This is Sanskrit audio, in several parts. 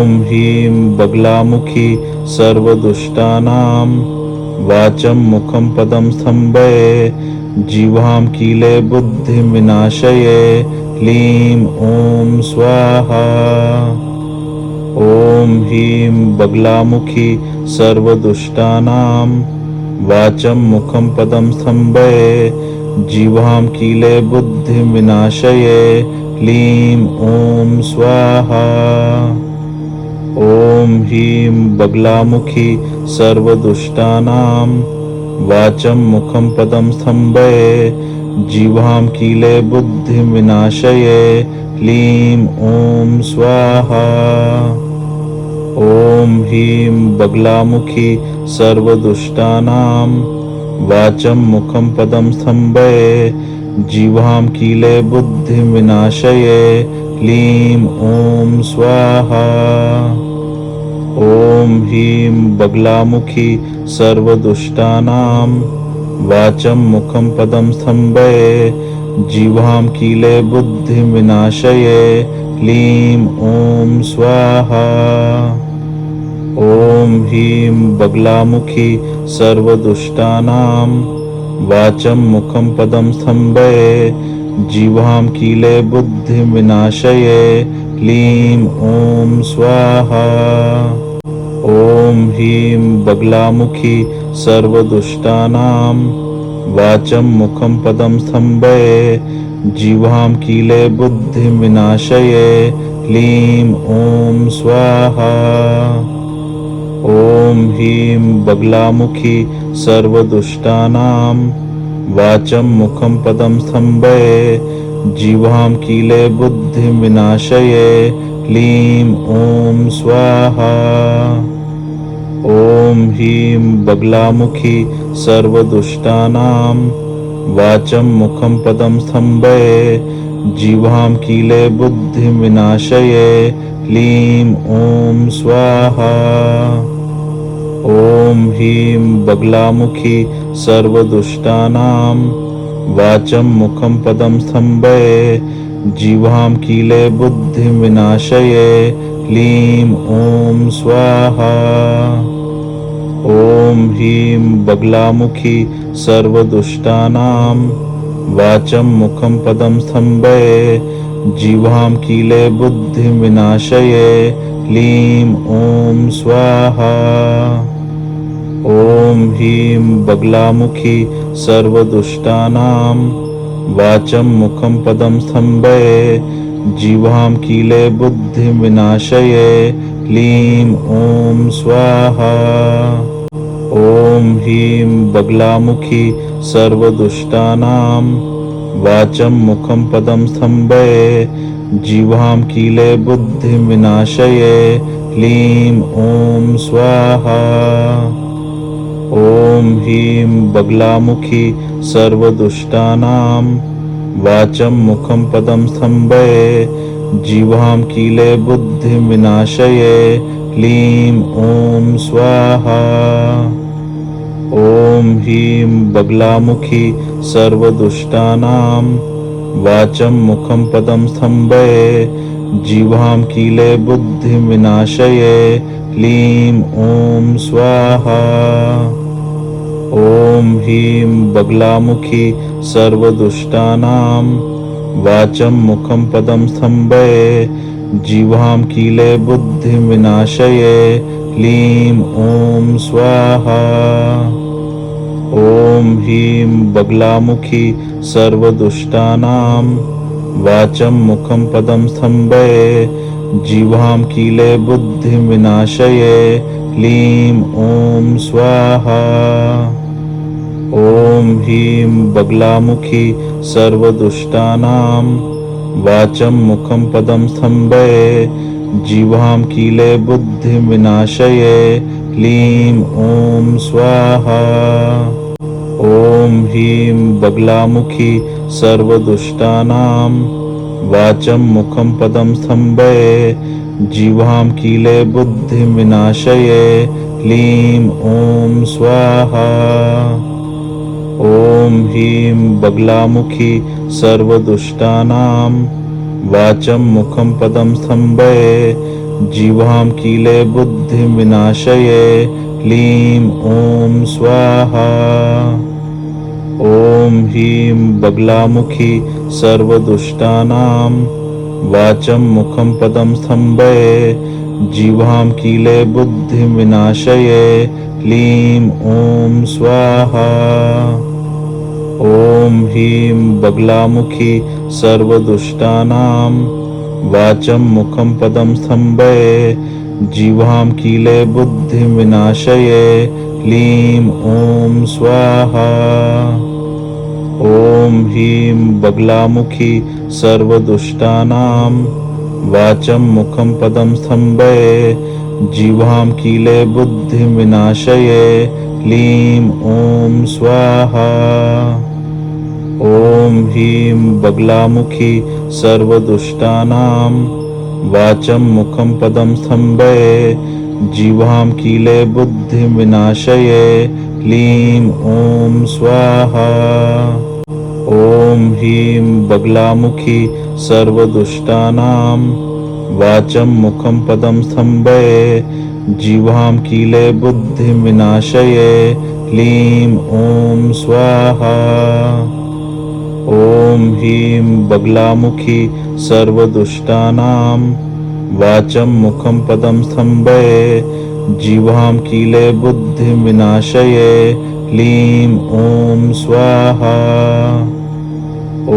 ॐ ह्रीं बगलामुखी सर्वदुष्टानां वाचं मुखं पदं स्तंभये जिह्वां कीले बुद्धिं विनाशये क्लीं ॐ स्वाहा। ॐ ह्रीं बगलामुखी सर्वदुष्टानां वाचं मुखं पदं स्तंभये जिह्वां कीले बुद्धिं विनाशये क्लीं ॐ स्वाहा। ॐ ह्रीं बगलामुखी सर्वदुष्टानां वाचं मुखं पदं स्तंभये जिह्वां कीले बुद्धिं विनाशये क्लीं ॐ स्वाहा। ॐ ह्रीं बगलामुखी सर्वदुष्टानां वाचं मुखं पदं स्तंभये जिह्वां कीले बुद्धिं विनाशये क्लीं ॐ स्वाहा। ॐ ह्रीं बगलामुखी सर्वदुष्टानां वाचं मुखं पदं स्तंभये जिह्वां कीले बुद्धिं विनाशये क्लीं ॐ स्वाहा। ॐ ह्रीं बगलामुखी सर्वदुष्टानां वाचं मुखं पदं स्तंभये जिह्वां कीले बुद्धिं विनाशये क्लीं ॐ स्वाहा। ॐ ह्रीं बगलामुखी सर्वदुष्टानां वाचं मुखं पदं स्तंभये जिह्वां कीले बुद्धिं विनाशये क्लीं ॐ स्वाहा। ॐ ह्रीं बगलामुखी सर्वदुष्टानां वाचं मुखं पदं स्तंभये जिह्वां कीले बुद्धिं विनाशये क्लीं ॐ स्वाहा। ॐ ह्रीं बगलामुखी सर्वदुष्टानां वाचं मुखं पदं स्तंभये जिह्वां कीले बुद्धिं विनाशये क्लीं ॐ स्वाहा। ॐ ह्रीं बगलामुखी सर्वदुष्टानां वाचं मुखं पदं स्तंभये जिह्वां कीले बुद्धिं विनाशये क्लीं ॐ स्वाहा। ॐ ह्रीं बगलामुखी सर्वदुष्टानां वाचं मुखं पदं स्तंभये जिह्वां कीले बुद्धिं विनाशये क्लीं ॐ स्वाहा। ॐ ह्रीं बगलामुखी सर्वदुष्टानां वाचं मुखं पदं स्तंभये जिह्वां कीले बुद्धिं विनाशये क्लीं ॐ स्वाहा। ॐ ह्रीं बगलामुखी सर्वदुष्टानां वाचं मुखं पदं स्तंभये जिह्वां कीले बुद्धिं विनाशये क्लीं ॐ स्वाहा। ॐ ह्रीं बगलामुखी सर्वदुष्टानां वाचं मुखं पदं स्तंभये जिह्वां कीले बुद्धिं विनाशये क्लीं ॐ स्वाहा। ॐ ह्रीं बगलामुखी सर्वदुष्टानां वाचं मुखं पदं स्तंभये जिह्वां कीले बुद्धिं विनाशये क्लीं ॐ स्वाहा। ॐ ह्रीं बगलामुखी सर्वदुष्टानां वाचं मुखं पदं स्तंभये जिह्वां कीले बुद्धिं विनाशये क्लीं ॐ स्वाहा। ॐ ह्रीं बगलामुखी सर्वदुष्टानां वाचं मुखं पदं स्तंभये जिह्वां कीले बुद्धिं विनाशये क्लीं ॐ स्वाहा। ॐ ह्रीं बगलामुखी सर्वदुष्टानां वाचं मुखं पदं स्तंभये जिह्वां कीले बुद्धिं विनाशये क्लीं ॐ स्वाहा। ॐ ह्रीं बगलामुखी सर्वदुष्टानां वाचं मुखं पदं स्तंभये जिह्वां कीले बुद्धिं विनाशये क्लीं ॐ स्वाहा। ॐ ह्रीं बगलामुखी सर्वदुष्टानां वाचं मुखं पदं स्तंभये जिह्वां कीले बुद्धिं विनाशये क्लीं ॐ स्वाहा। ॐ ह्रीं बगलामुखी सर्वदुष्टानां वाचं मुखं पदं स्तम्भये जिह्वां कीले बुद्धिं विनाशये क्लीं ॐ स्वाहा। ॐ ह्रीं बगलामुखी सर्वदुष्टानां वाचं मुखं पदं स्तम्भये जिह्वां कीले बुद्धिं विनाशये क्लीं ॐ स्वाहा। ॐ ह्रीं बगलामुखी सर्वदुष्टानां वाचं मुखं पदं स्तम्भये जिह्वां कीले बुद्धिं विनाशये क्लीं ॐ स्वाहा। ॐ ह्रीं बगलामुखी सर्वदुष्टानां वाचं मुखं पदं स्तम्भये जिह्वां कीले बुद्धिं विनाशये क्लीं ॐ स्वाहा। ॐ ह्रीं बगलामुखी सर्वदुष्टानां वाचं मुखं पदं स्तम्भये जिह्वां कीले बुद्धिं विनाशये क्लीं ॐ स्वाहा। ॐ ह्रीं बगलामुखी सर्वदुष्टानां वाचं मुखं पदं स्तम्भये जिह्वां कीले बुद्धिं विनाशये क्लीं ॐ स्वाहा।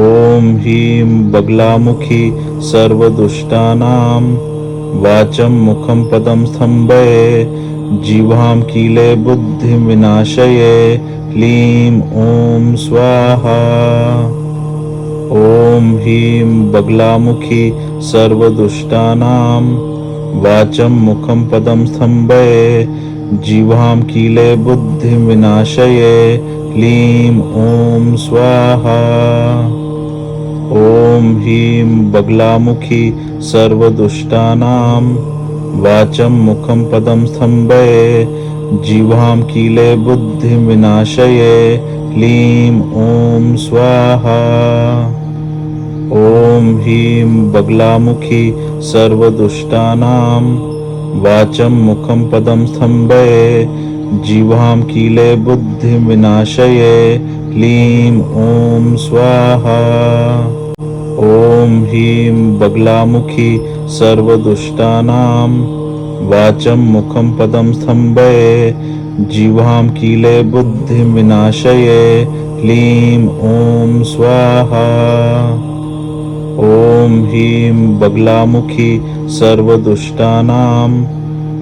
ॐ ह्रीं बगलामुखी सर्वदुष्टानां वाचं मुखं पदं स्तम्भये जिह्वां कीले बुद्धिं विनाशये क्लीं ॐ स्वाहा। ॐ ह्रीं बगलामुखी सर्वदुष्टानां वाचं मुखं पदं स्तम्भये जिह्वां कीले बुद्धिं विनाशये क्लीं ॐ स्वाहा। ॐ ह्रीं बगलामुखी सर्वदुष्टानां वाचं मुखं पदं स्तम्भये जिह्वां कीले बुद्धिं विनाशये क्लीं ॐ स्वाहा। ॐ ह्रीं बगलामुखी सर्वदुष्टानां वाचं मुखं पदं स्तम्भये जिह्वां कीले बुद्धिं विनाशये क्लीं ॐ स्वाहा। ॐ ह्रीं बगलामुखी सर्वदुष्टानां वाचं मुखं पदं स्तम्भये जिह्वां कीले बुद्धिं विनाशये क्लीं ॐ स्वाहा। ॐ ह्रीं बगलामुखी सर्वदुष्टानां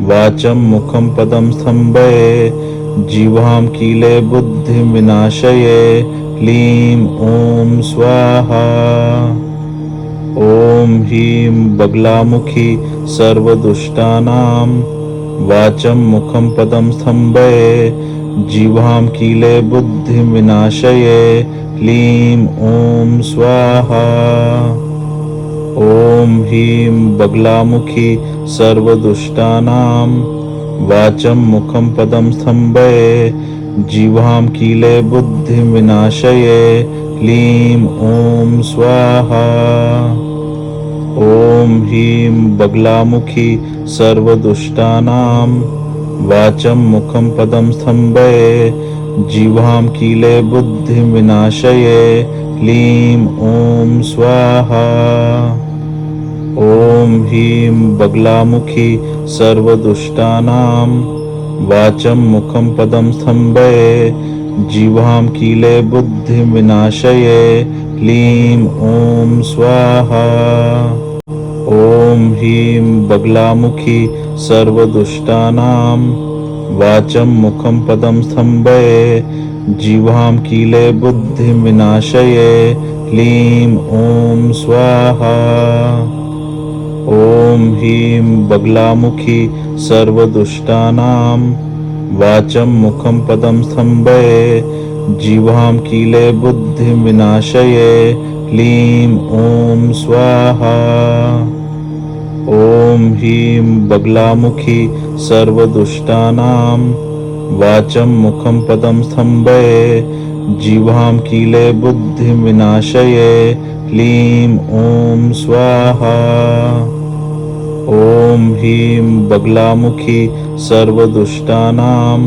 वाचं मुखं पदं स्तम्भये जिह्वां कीले बुद्धिं विनाशये क्लीं ॐ स्वाहा। ॐ ह्रीं बगलामुखी सर्वदुष्टानां वाचं मुखं पदं स्तम्भये जिह्वां कीले बुद्धिं विनाशये क्लीं ॐ स्वाहा। ॐ ह्रीं बगलामुखी सर्वदुष्टानां वाचं मुखं पदं स्तम्भये जिह्वां कीले बुद्धिं विनाशये क्लीं ॐ स्वाहा। ॐ ह्रीं बगलामुखी सर्वदुष्टानां वाचं मुखं पदं स्तम्भये जिह्वां कीले बुद्धिं विनाशये क्लीं ॐ स्वाहा। ॐ ह्रीं बगलामुखी सर्वदुष्टानां वाचं मुखं पदं स्तम्भये जिह्वां कीले बुद्धिं विनाशये क्लीं ॐ स्वाहा। ॐ ह्रीं बगलामुखी सर्वदुष्टानां वाचं मुखं पदं स्तम्भये जिह्वां कीले बुद्धिं विनाशये क्लीं ॐ स्वाहा। ॐ ह्रीं बगलामुखी सर्वदुष्टानां वाचं मुखं पदं स्तम्भये जिह्वां कीले बुद्धिं विनाशये क्लीं ॐ स्वाहा। ॐ ह्रीं बगलामुखी सर्वदुष्टानां वाचं मुखं पदं स्तम्भये जिह्वां कीले बुद्धिं विनाशये क्लीं ॐ स्वाहा। ॐ ह्रीं बगलामुखी सर्वदुष्टानां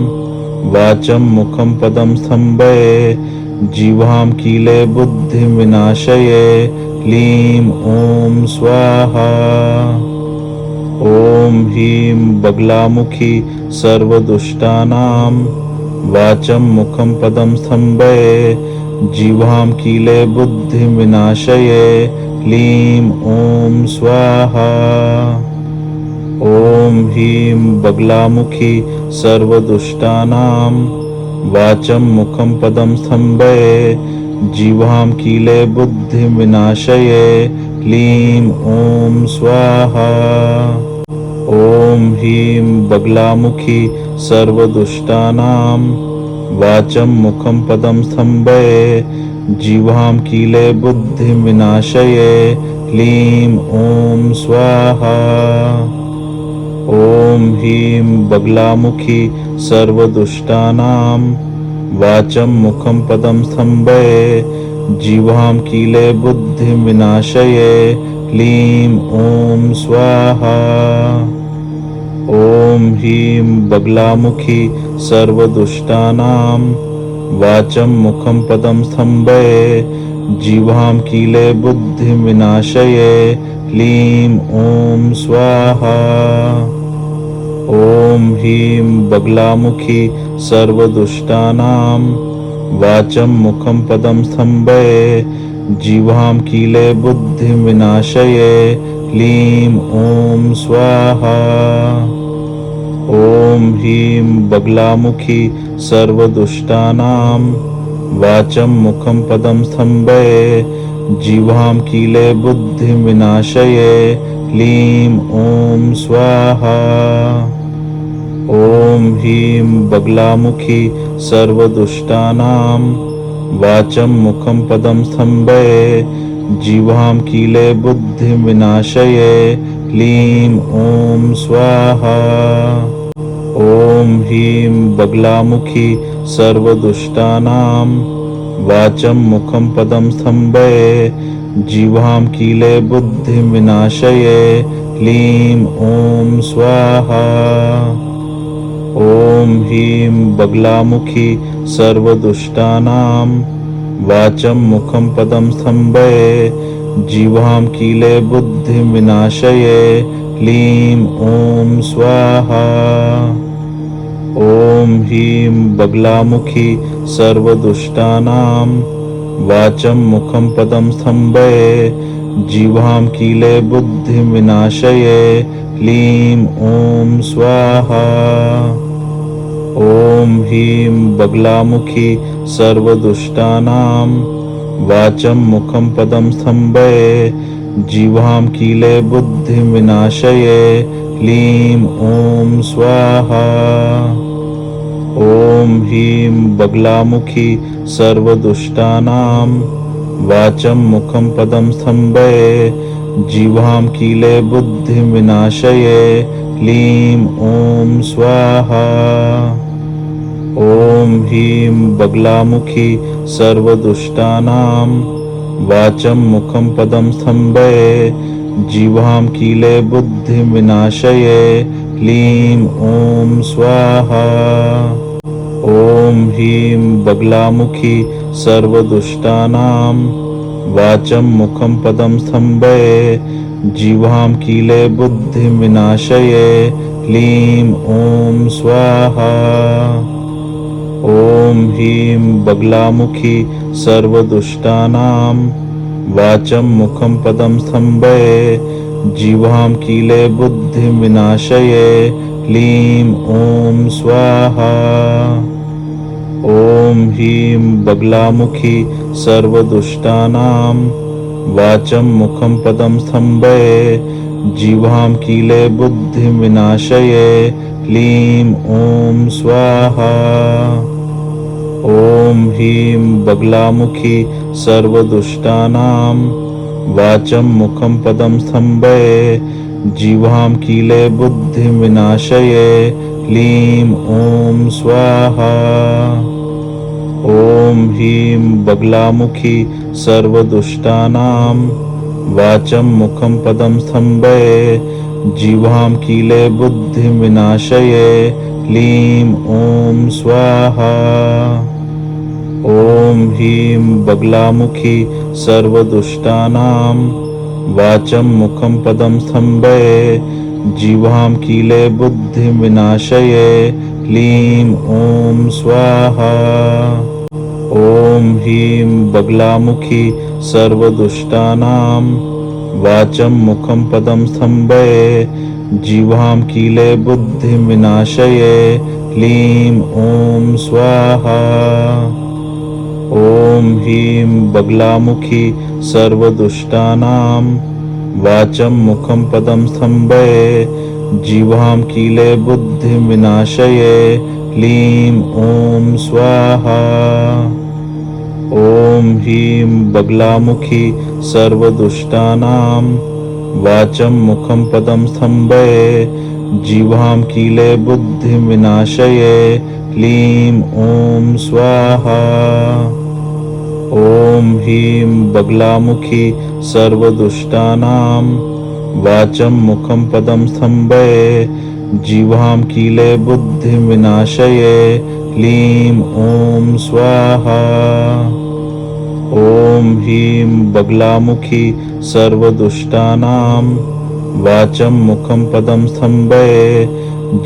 वाचं मुखं पदं स्तम्भये जिह्वां कीले बुद्धिं विनाशये क्लीं ॐ स्वाहा। ॐ ह्रीं बगलामुखी सर्वदुष्टानां वाचं मुखं पदं स्तम्भये जिह्वां कीले बुद्धिं विनाशये क्लीं ॐ स्वाहा। ॐ ह्रीं बगलामुखी सर्वदुष्टानां वाचं मुखं पदं स्तम्भये जिह्वां कीले बुद्धिं विनाशये क्लीं ॐ स्वाहा। ॐ ह्रीं बगलामुखी सर्वदुष्टानां वाचं मुखं पदं स्तम्भये जिह्वां कीले बुद्धिं विनाशये क्लीं ॐ स्वाहा। ॐ ह्रीं बगलामुखी सर्वदुष्टानां वाचं मुखं पदं स्तम्भये जिह्वां कीले बुद्धिं विनाशये क्लीं ॐ स्वाहा। ॐ ह्रीं बगलामुखी सर्वदुष्टानां वाचं मुखं पदं स्तम्भये जिह्वां कीले बुद्धिं विनाशये क्लीं ॐ स्वाहा। ॐ ह्रीं बगलामुखी सर्वदुष्टानां वाचं मुखं पदं स्तम्भये जिह्वां कीले बुद्धिं विनाशये क्लीं ॐ स्वाहा। ॐ ह्रीं बगलामुखी सर्वदुष्टानां वाचं मुखं पदं स्तम्भये जिह्वां कीले बुद्धिं विनाशये क्लीं ॐ स्वाहा। ॐ ह्रीं बगलामुखी सर्वदुष्टानां वाचं मुखं पदं स्तम्भये जिह्वां कीले बुद्धिं विनाशये क्लीं ॐ स्वाहा। ॐ ह्रीं बगलामुखी सर्वदुष्टानां वाचं मुखं पदं स्तम्भये जिह्वां कीले बुद्धिं विनाशये क्लीं ॐ स्वाहा। ॐ ह्रीं बगलामुखी सर्वदुष्टानां वाचं मुखं पदं स्तम्भये जिह्वां कीले बुद्धिं विनाशये क्लीं ॐ स्वाहा। ॐ ह्रीं बगलामुखी सर्वदुष्टानां वाचं मुखं पदं स्तम्भये जिह्वां कीले बुद्धिं विनाशये क्लीं ॐ स्वाहा। ॐ ह्रीं बगलामुखी सर्वदुष्टानां वाचं मुखं पदं स्तम्भये जिह्वां कीले बुद्धिं विनाशये क्लीं ॐ स्वाहा। ॐ ह्रीं बगलामुखी सर्वदुष्टानां वाचं मुखं पदं स्तम्भये जिह्वां कीले बुद्धिं विनाशये क्लीं ॐ स्वाहा। ॐ ह्रीं बगलामुखी सर्वदुष्टानां वाचं मुखं पदं स्तम्भये जिह्वां कीले बुद्धिं विनाशये क्लीं ॐ स्वाहा। ॐ ह्रीं बगलामुखी सर्वदुष्टानां वाचं मुखं पदं स्तम्भये जिह्वां कीले बुद्धिं विनाशये क्लीं ॐ स्वाहा। ॐ ह्रीं बगलामुखी सर्वदुष्टानां वाचं मुखं पदं स्तम्भये जिह्वां कीले बुद्धिं विनाशये क्लीं ॐ स्वाहा। ॐ ह्रीं बगलामुखी सर्वदुष्टानां वाचं मुखं पदं स्तम्भये जिह्वां कीले बुद्धिं विनाशये क्लीं ॐ स्वाहा। ॐ ह्रीं बगलामुखी सर्वदुष्टानां वाचं मुखं पदं स्तम्भये जिह्वां कीले बुद्धिं विनाशये क्लीं ॐ स्वाहा। ॐ ह्रीं बगलामुखी सर्वदुष्टानां वाचं मुखं पदं स्तम्भये जिह्वां कीले बुद्धिं विनाशये क्लीं ॐ स्वाहा। ॐ ह्रीं बगलामुखी सर्वदुष्टानां वाचं मुखं पदं स्तम्भये जिह्वां कीले बुद्धिं विनाशये क्लीं ॐ स्वाहा। ॐ ह्रीं बगलामुखी सर्वदुष्टानां वाचं मुखं पदं स्तम्भये जिह्वां कीले बुद्धिं विनाशये क्लीं ॐ स्वाहा। ॐ ह्रीं बगलामुखी सर्वदुष्टानां वाचं मुखं पदं स्तम्भये जिह्वां कीले बुद्धिं विनाशये क्लीं ॐ स्वाहा। ॐ ह्रीं बगलामुखी सर्वदुष्टानां वाचं मुखं पदं स्तम्भये जिह्वां कीले बुद्धिं विनाशये क्लीं ॐ स्वाहा। ॐ ह्रीं बगलामुखी सर्वदुष्टानां वाचं मुखं पदं स्तम्भये जिह्वां कीले बुद्धिं विनाशये क्लीं ॐ स्वाहा। ॐ ह्रीं बगलामुखी सर्वदुष्टानां वाचं मुखं पदं स्तम्भये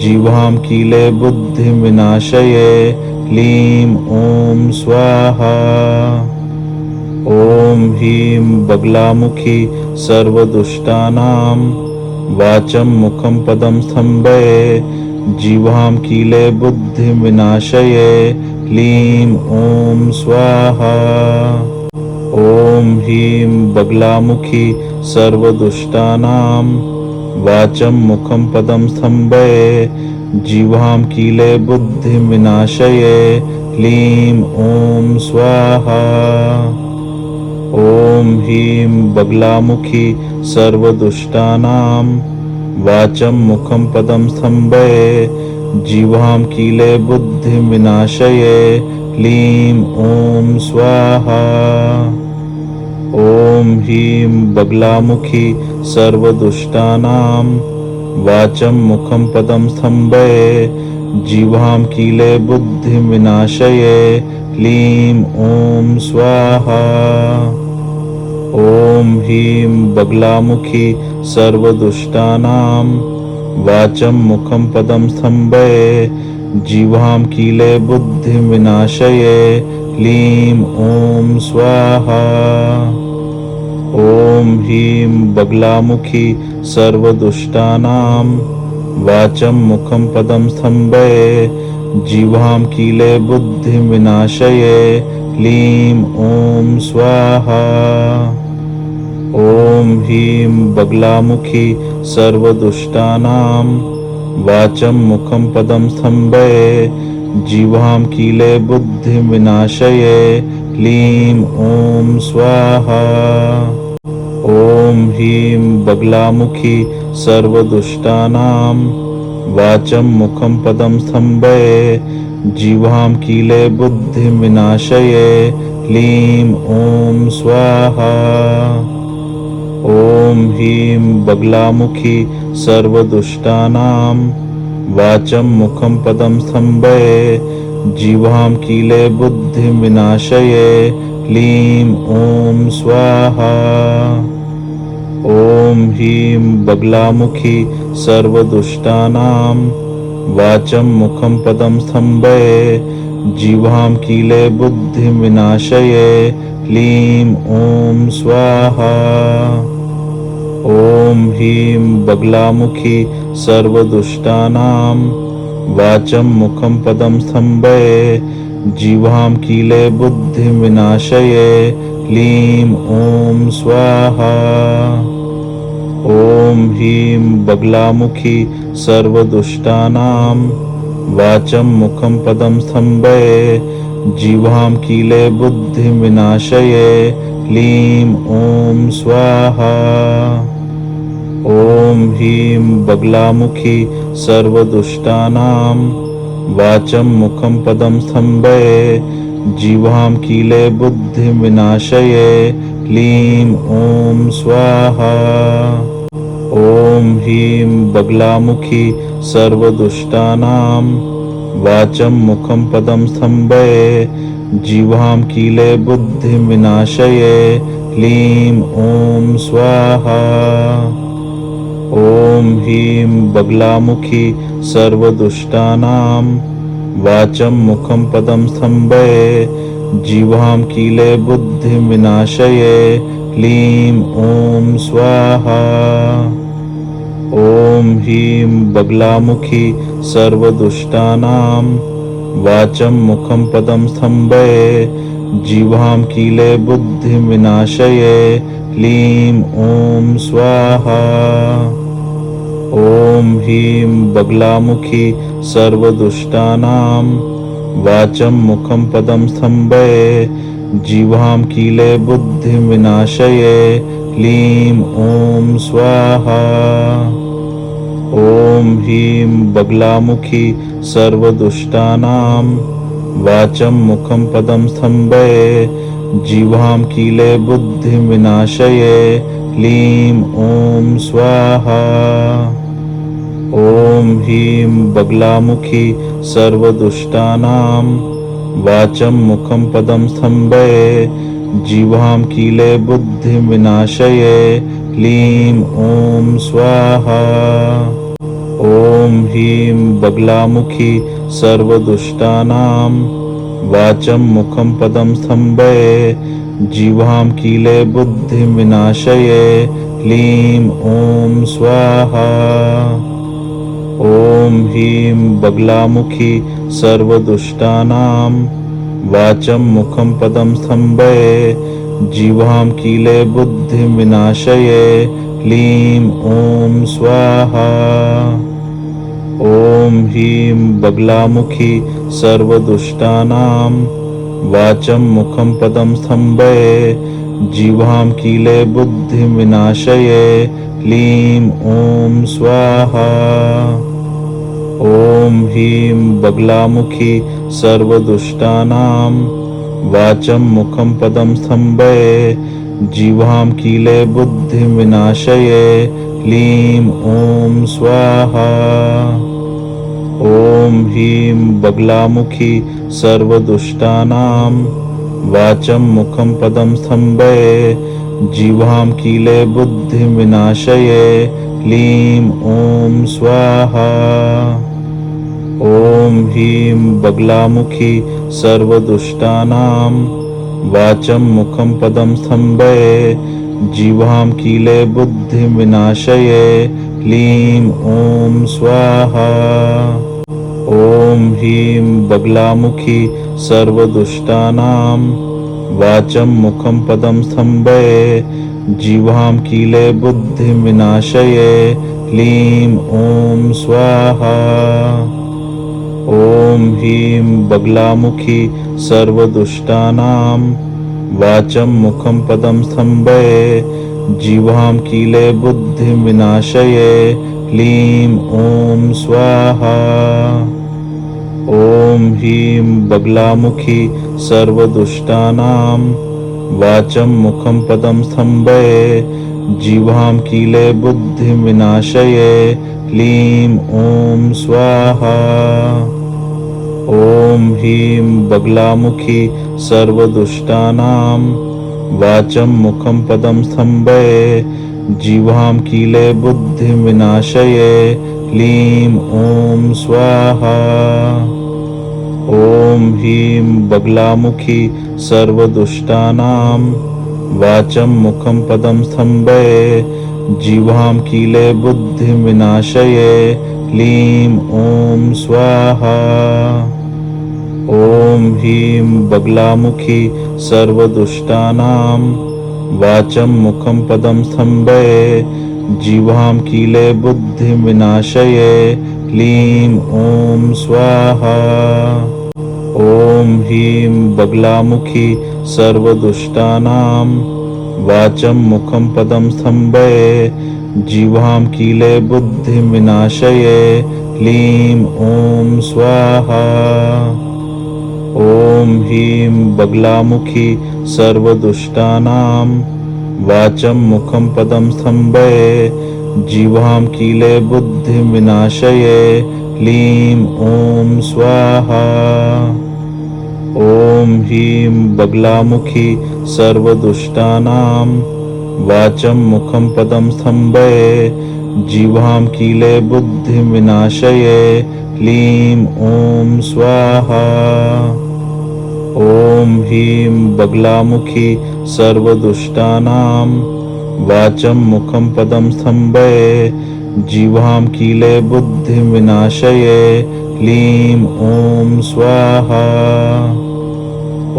जिह्वां कीले बुद्धिं विनाशये क्लीं ॐ स्वाहा। ॐ ह्रीं बगलामुखी सर्वदुष्टानां वाचं मुखं पदं स्तम्भये जिह्वां कीले बुद्धिं विनाशये क्लीं ॐ स्वाहा। ॐ ह्रीं बगलामुखी सर्वदुष्टानां वाचं मुखं पदं स्तम्भये जिह्वां कीले बुद्धिं विनाशये क्लीं ॐ स्वाहा। ॐ ह्रीं बगलामुखी सर्वदुष्टानां वाचं मुखं पदं स्तम्भये जिह्वां कीले बुद्धिं विनाशये क्लीं ॐ स्वाहा। ॐ ह्रीं बगलामुखी सर्वदुष्टानां वाचं मुखं पदं स्तम्भये जिह्वां कीले बुद्धिं विनाशये क्लीं ॐ स्वाहा। ॐ ह्रीं बगलामुखी सर्वदुष्टानां वाचं मुखं पदं स्तम्भये जिह्वां कीले बुद्धिं विनाशये क्लीं ॐ स्वाहा। ॐ ह्रीं बगलामुखी सर्वदुष्टानां वाचं मुखं पदं स्तम्भये जिह्वां कीले बुद्धिं विनाशये क्लीं ॐ स्वाहा। ॐ ह्रीं बगलामुखी सर्वदुष्टानां वाचं मुखं पदं स्तम्भये जिह्वां कीले बुद्धिं विनाशये क्लीं ॐ स्वाहा। ॐ ह्रीं बगलामुखी सर्वदुष्टानां वाचं मुखं पदं स्तम्भये जिह्वां कीले बुद्धिं विनाशये क्लीं ॐ स्वाहा। ॐ ह्रीं बगलामुखी सर्वदुष्टानां वाचं मुखं पदं स्तम्भये जिह्वां कीले बुद्धिं विनाशये क्लीं ॐ स्वाहा। ॐ ह्रीं बगलामुखी सर्वदुष्टानां वाचं मुखं पदं स्तम्भये जिह्वां कीले बुद्धिं विनाशये क्लीं ॐ स्वाहा। ॐ ह्रीं बगलामुखी सर्वदुष्टानां वाचं मुखं पदं स्तम्भये जिह्वां कीले बुद्धिं विनाशये क्लीं ॐ स्वाहा। ॐ ह्रीं बगलामुखी सर्वदुष्टानां वाचं मुखं पदं स्तम्भये जिह्वां कीले बुद्धिं विनाशये क्लीं ॐ स्वाहा। ॐ ह्रीं बगलामुखी सर्वदुष्टानां वाचं मुखं पदं स्तम्भये जिह्वां कीले बुद्धिं विनाशये क्लीं ॐ स्वाहा। ॐ ह्रीं बगलामुखी सर्वदुष्टानां वाचं मुखं पदं स्तम्भये जिह्वां कीले बुद्धिं विनाशये क्लीं ॐ स्वाहा। ॐ ह्रीं बगलामुखी सर्वदुष्टानां वाचं मुखं पदं स्तम्भये जिह्वां कीले बुद्धिं विनाशये क्लीं ॐ स्वाहा। ॐ ह्रीं बगलामुखी सर्वदुष्टानां वाचं मुखं पदं स्तम्भये जिह्वां कीले बुद्धिं विनाशये क्लीं ॐ स्वाहा। ॐ ह्रीं बगलामुखी सर्वदुष्टानां वाचं मुखं पदं स्तम्भये जिह्वां कीले बुद्धिं विनाशये क्लीं ॐ स्वाहा। ॐ ह्रीं बगलामुखी सर्वदुष्टानां वाचं मुखं पदं स्तम्भये जिह्वां कीले बुद्धिं विनाशये क्लीं ॐ स्वाहा। ॐ ह्रीं बगलामुखी सर्वदुष्टानां वाचं मुखं पदं स्तम्भये जिह्वां कीले बुद्धिं विनाशये क्लीं ॐ स्वाहा। ॐ ह्रीं बगलामुखी सर्वदुष्टानां वाचं मुखं पदं स्तम्भये जिह्वां कीले बुद्धिं विनाशये क्लीं ॐ स्वाहा। ॐ ह्रीं बगलामुखी सर्वदुष्टानां वाचं मुखं पदं स्तम्भये जिह्वां कीले बुद्धिं विनाशये क्लीं ॐ स्वाहा। ॐ ह्रीं बगलामुखी सर्वदुष्टानां वाचं मुखं पदं स्तम्भये जिह्वां कीले बुद्धिं विनाशये क्लीं ॐ स्वाहा। ॐ ह्रीं बगलामुखी सर्वदुष्टानां वाचं मुखं पदं स्तम्भये जिह्वां कीले बुद्धिं विनाशये क्लीं ॐ स्वाहा। ॐ ह्रीं बगलामुखी सर्वदुष्टानां वाचं मुखं पदं स्तम्भये जिह्वां कीले बुद्धिं विनाशये क्लीं ॐ स्वाहा। ॐ ह्रीं बगलामुखी सर्वदुष्टानां वाचं मुखं पदं स्तम्भये जिह्वां कीले बुद्धिं विनाशये क्लीं ॐ स्वाहा। ॐ ह्रीं बगलामुखी सर्वदुष्टानां वाचं मुखं पदं स्तम्भये जिह्वां कीले बुद्धिं विनाशये क्लीं ॐ स्वाहा। ॐ ह्रीं बगलामुखी सर्वदुष्टानां वाचं मुखं पदं स्तम्भये जिह्वां कीले बुद्धिं विनाशये क्लीं ॐ स्वाहा। ॐ ह्रीं बगलामुखी सर्वदुष्टानां वाचं मुखं पदं स्तम्भये जिह्वां कीले बुद्धिं विनाशये क्लीं ॐ स्वाहा। ॐ ह्रीं बगलामुखी सर्वदुष्टानां वाचं मुखं पदं स्तम्भये जिह्वां कीले बुद्धिं विनाशये क्लीं ॐ स्वाहा। ॐ ह्रीं बगलामुखी सर्वदुष्टानां वाचं मुखं पदं स्तम्भये जिह्वां कीले बुद्धिं विनाशये क्लीं ॐ स्वाहा। ॐ ह्रीं बगलामुखी सर्वदुष्टानां वाचं मुखं पदं स्तम्भये जिह्वां कीले बुद्धिं विनाशये क्लीं ॐ स्वाहा। ॐ ह्रीं बगलामुखी सर्वदुष्टानां वाचं मुखं पदं स्तम्भये जिह्वां कीले बुद्धिं विनाशये क्लीं ॐ स्वाहा। ॐ ह्रीं बगलामुखी सर्वदुष्टानां वाचं मुखं पदं स्तम्भये जिह्वां कीले बुद्धिं विनाशये क्लीं ॐ स्वाहा। ॐ ह्रीं बगलामुखी सर्वदुष्टानां वाचं मुखं पदं स्तम्भये जिह्वां कीले बुद्धिं विनाशये क्लीं ॐ स्वाहा। ॐ ह्रीं बगलामुखी सर्वदुष्टानां वाचं मुखं पदं स्तम्भये जिह्वां कीले बुद्धिं विनाशये क्लीं ॐ स्वाहा।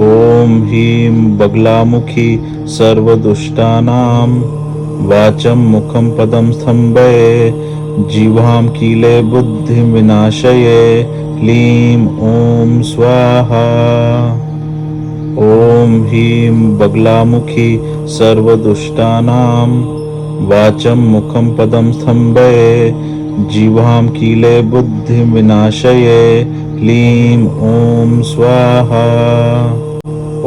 ॐ ह्रीं बगलामुखी सर्वदुष्टानां वाचं मुखं पदं स्तम्भये जिह्वां कीले बुद्धिं विनाशये क्लीं ॐ स्वाहा। ॐ ह्रीं बगलामुखी सर्वदुष्टानां वाचं मुखं पदं स्तम्भये जिह्वां कीले बुद्धिं विनाशये क्लीं ॐ स्वाहा।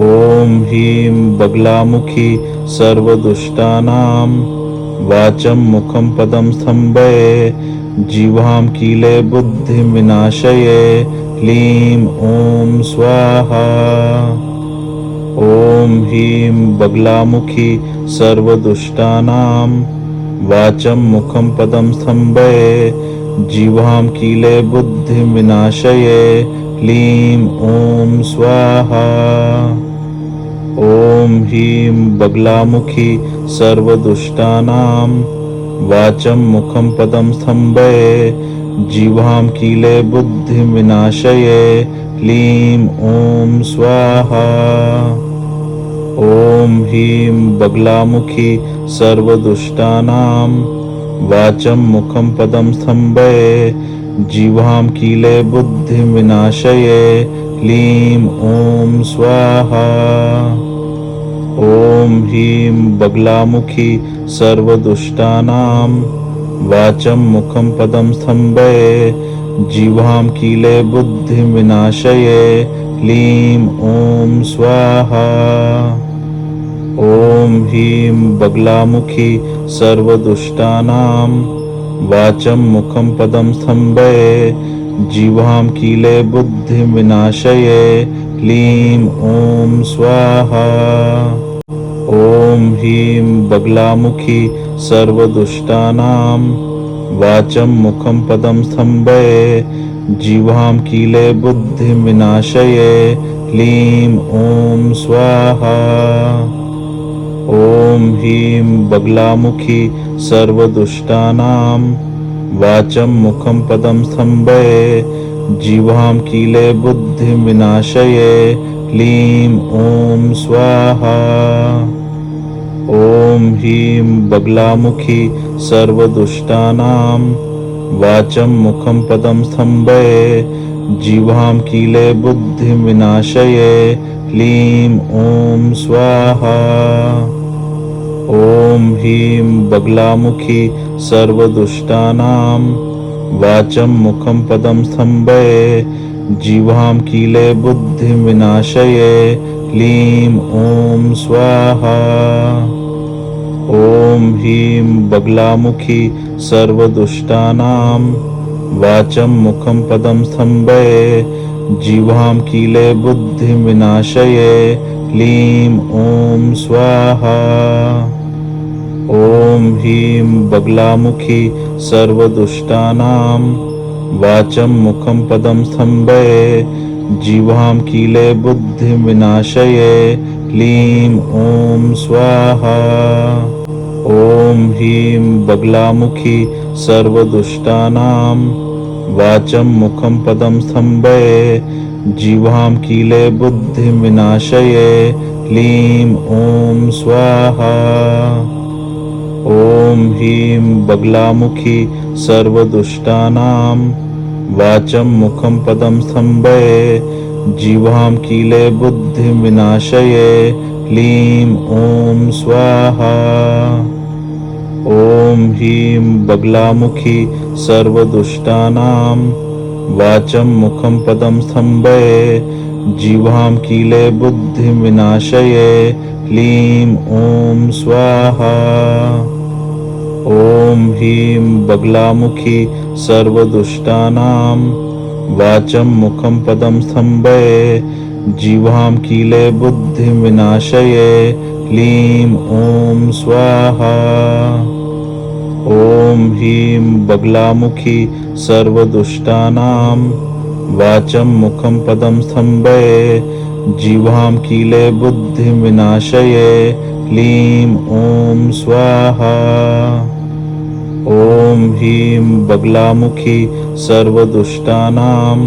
ॐ ह्रीं बगलामुखी सर्वदुष्टानां वाचं मुखं पदं स्तम्भये जिह्वां कीले बुद्धिं विनाशये क्लीं ॐ स्वाहा। ॐ ह्रीं बगलामुखी सर्वदुष्टानां वाचं मुखं पदं स्तम्भये जिह्वां कीले बुद्धिं विनाशये क्लीं ॐ स्वाहा। ॐ ह्रीं बगलामुखी सर्वदुष्टानां वाचं मुखं पदं स्तम्भये जिह्वां कीले बुद्धिं विनाशये क्लीं ॐ स्वाहा। ॐ ह्रीं बगलामुखी सर्वदुष्टानां वाचं मुखं पदं स्तम्भये जिह्वां कीले बुद्धिं विनाशये क्लीं ॐ स्वाहा। ॐ ह्रीं बगलामुखी सर्वदुष्टानां वाचं मुखं पदं स्तम्भये जिह्वां कीले बुद्धिं विनाशये क्लीं ॐ स्वाहा। ॐ ह्रीं बगलामुखी सर्वदुष्टानां वाचं मुखं पदं स्तम्भये जिह्वां कीले बुद्धिं विनाशये क्लीं ॐ स्वाहा। ॐ ह्रीं बगलामुखी सर्वदुष्टानां वाचं मुखं पदं स्तम्भये जिह्वां कीले बुद्धिं विनाशये क्लीं ॐ स्वाहा। ॐ ह्रीं बगलामुखी सर्वदुष्टानां वाचं मुखं पदं स्तम्भये जिह्वां कीले बुद्धिं विनाशये क्लीं ॐ स्वाहा। ॐ ह्रीं बगलामुखी सर्वदुष्टानां वाचं मुखं पदं स्तम्भये जिह्वां कीले बुद्धिं विनाशये क्लीं ॐ स्वाहा। ॐ ह्रीं बगलामुखी सर्वदुष्टानां वाचं मुखं पदं स्तम्भये जिह्वां कीले बुद्धिं विनाशये क्लीं ॐ स्वाहा। ॐ ह्रीं बगलामुखी सर्वदुष्टानां वाचं मुखं पदं स्तम्भये जिह्वां कीले बुद्धिं विनाशये क्लीं ॐ स्वाहा। ॐ ह्रीं बगलामुखी सर्वदुष्टानां वाचं मुखं पदं स्तम्भये जिह्वां कीले बुद्धिं विनाशये क्लीं ॐ स्वाहा। ॐ ह्रीं बगलामुखी सर्वदुष्टानां वाचं मुखं पदं स्तम्भये जिह्वां कीले बुद्धिं विनाशये क्लीं ॐ स्वाहा। ॐ ह्रीं बगलामुखी सर्वदुष्टानां वाचं मुखं पदं स्तम्भये जिह्वां कीले बुद्धिं विनाशये क्लीं ॐ स्वाहा। ॐ ह्रीं बगलामुखी सर्वदुष्टानां वाचं मुखं पदं स्तम्भये जिह्वां कीले बुद्धिं विनाशये क्लीं ॐ स्वाहा। ॐ ह्रीं बगलामुखी सर्वदुष्टानां वाचं मुखं पदं स्तम्भये जिह्वां कीले बुद्धिं विनाशये क्लीं ॐ स्वाहा। ॐ ह्रीं बगलामुखी सर्वदुष्टानां वाचं मुखं पदं स्तम्भये जिह्वां कीले बुद्धिं विनाशये क्लीं ॐ स्वाहा। ॐ ह्रीं बगलामुखी सर्वदुष्टानां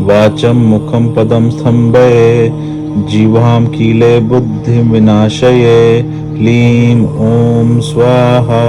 वाचं मुखं पदं स्तम्भये जिह्वां कीले बुद्धिं विनाशये क्लीं ॐ स्वाहा।